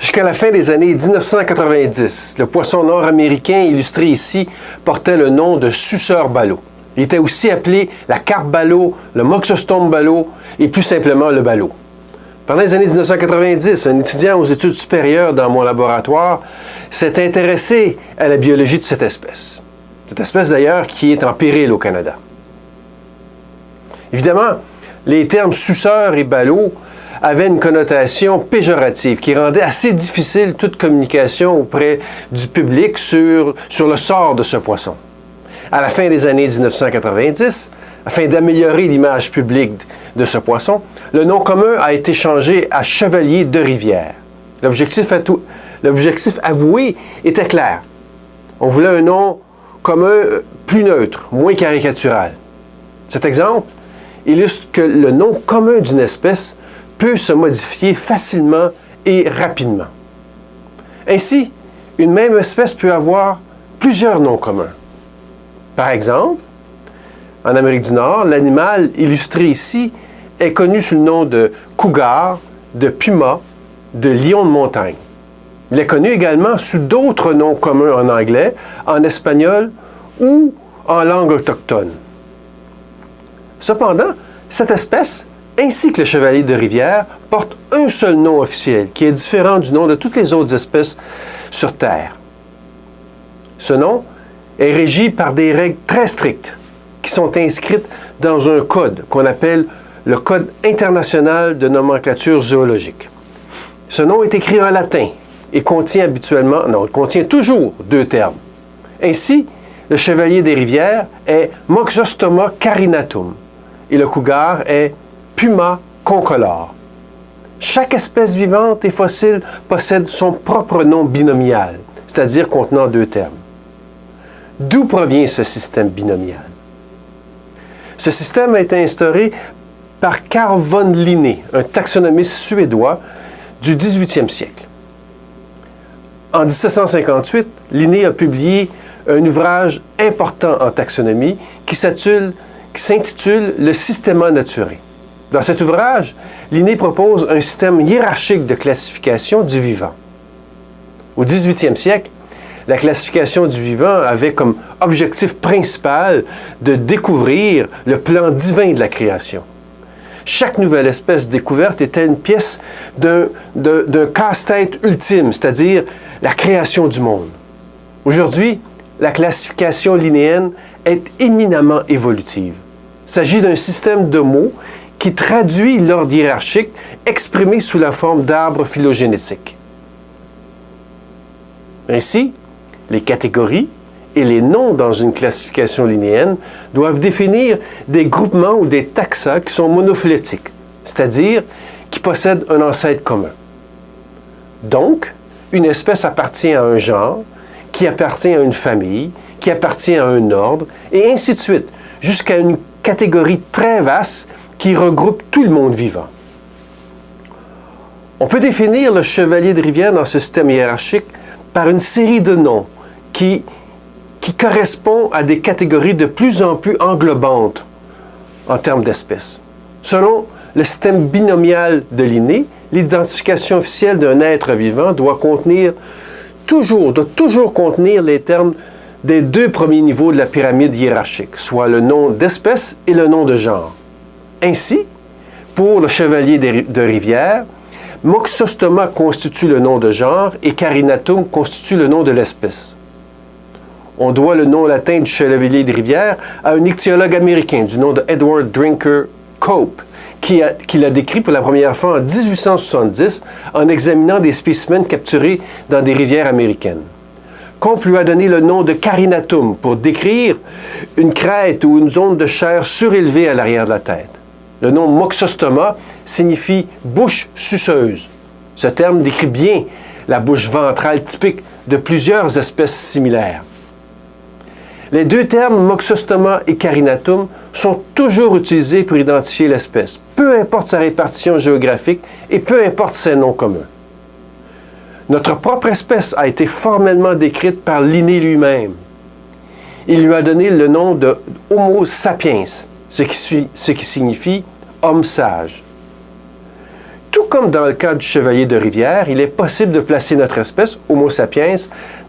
Jusqu'à la fin des années 1990, le poisson nord-américain illustré ici portait le nom de suceur ballot. Il était aussi appelé la carpe ballot, le moxostome ballot et plus simplement le ballot. Pendant les années 1990, un étudiant aux études supérieures dans mon laboratoire s'est intéressé à la biologie de cette espèce. Cette espèce d'ailleurs qui est en péril au Canada. Évidemment, les termes suceur et ballot avaient une connotation péjorative qui rendait assez difficile toute communication auprès du public sur le sort de ce poisson. À la fin des années 1990, afin d'améliorer l'image publique de ce poisson, le nom commun a été changé à chevalier de rivière. L'objectif avoué était clair. On voulait un nom commun plus neutre, moins caricatural. Cet exemple illustre que le nom commun d'une espèce peut se modifier facilement et rapidement. Ainsi, une même espèce peut avoir plusieurs noms communs. Par exemple, en Amérique du Nord, l'animal illustré ici est connu sous le nom de cougar, de puma, de lion de montagne. Il est connu également sous d'autres noms communs en anglais, en espagnol ou en langue autochtone. Cependant, cette espèce, ainsi que le chevalier de rivière, porte un seul nom officiel qui est différent du nom de toutes les autres espèces sur Terre. Ce nom est régi par des règles très strictes qui sont inscrites dans un code qu'on appelle le Code international de nomenclature zoologique. Ce nom est écrit en latin et contient toujours deux termes. Ainsi, le chevalier des rivières est Moxostoma carinatum et le cougar est Puma concolor. Chaque espèce vivante et fossile possède son propre nom binomial, c'est-à-dire contenant deux termes. D'où provient ce système binomial? Ce système a été instauré par Carl von Linné, un taxonomiste suédois du 18e siècle. En 1758, Linné a publié un ouvrage important en taxonomie qui s'intitule « Le Systema Naturae ». Dans cet ouvrage, Linné propose un système hiérarchique de classification du vivant. Au 18e siècle, la classification du vivant avait comme objectif principal de découvrir le plan divin de la création. Chaque nouvelle espèce découverte était une pièce d'un casse-tête ultime, c'est-à-dire la création du monde. Aujourd'hui, la classification linnéenne est éminemment évolutive. Il s'agit d'un système de mots qui traduit l'ordre hiérarchique exprimé sous la forme d'arbres phylogénétiques. Ainsi, les catégories et les noms dans une classification linnéenne doivent définir des groupements ou des taxa qui sont monophylétiques, c'est-à-dire qui possèdent un ancêtre commun. Donc, une espèce appartient à un genre, qui appartient à une famille, qui appartient à un ordre, et ainsi de suite, jusqu'à une catégorie très vaste qui regroupe tout le monde vivant. On peut définir le chevalier de rivière dans ce système hiérarchique par une série de noms qui correspond à des catégories de plus en plus englobantes en termes d'espèces. Selon le système binomial de Linné, l'identification officielle d'un être vivant doit toujours contenir les termes des deux premiers niveaux de la pyramide hiérarchique, soit le nom d'espèce et le nom de genre. Ainsi, pour le chevalier de rivière, Moxostoma constitue le nom de genre et Carinatum constitue le nom de l'espèce. On doit le nom latin du chevalier de rivière à un ichtyologue américain du nom de Edward Drinker Cope, qui l'a décrit pour la première fois en 1870 en examinant des spécimens capturés dans des rivières américaines. Cope lui a donné le nom de Carinatum pour décrire une crête ou une zone de chair surélevée à l'arrière de la tête. Le nom Moxostoma signifie « bouche suceuse ». Ce terme décrit bien la bouche ventrale typique de plusieurs espèces similaires. Les deux termes Moxostoma et Carinatum sont toujours utilisés pour identifier l'espèce, peu importe sa répartition géographique et peu importe ses noms communs. Notre propre espèce a été formellement décrite par Linné lui-même. Il lui a donné le nom de Homo sapiens, ce qui signifie « homme sage ». Tout comme dans le cas du chevalier de rivière, il est possible de placer notre espèce, Homo sapiens,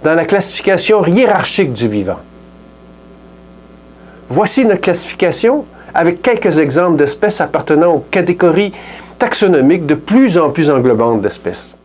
dans la classification hiérarchique du vivant. Voici notre classification avec quelques exemples d'espèces appartenant aux catégories taxonomiques de plus en plus englobantes d'espèces.